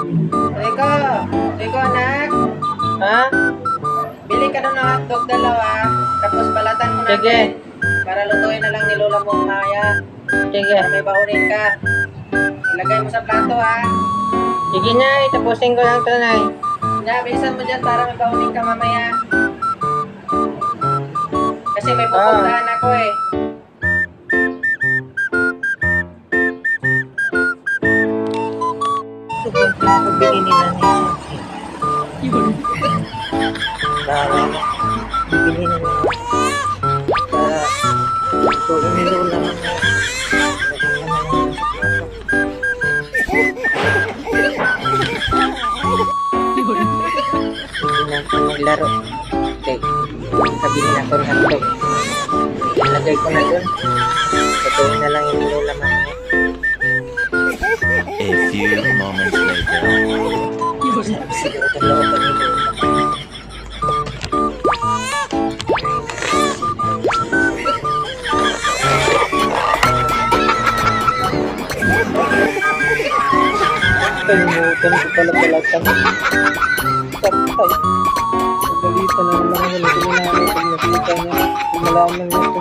Rico! Rico, anak! Ha? Bili ka ng hotdog dalawa, tapos balatan mo Sige. natin. Para lutuin na lang ni Lola mo mamaya. Sige. Para may baunin ka. Ilagay mo sa plato, ha? Sige na, itapusin ko lang ito, Nay. Ya, bilisan mo dyan para may baunin ka mamaya. Kasi may pupuntahan ako eh. Ito po, pinakabili ni Nanay Sophie. Bawa na. Bibili na lang. Para tuloy ni Lola man na. Hindi na ako maglaro. Okay. Kabili na ako ng hotdog. Ilagay ko na dun. Tutuloy na lang yung ni Lola man na. A few moments later. Siguro dalawa pa ni Lola. Kalimutan ko pala kami. Patay. Pagalitan na naman ako ng nanay pag nakita niya. Malaman niya ito.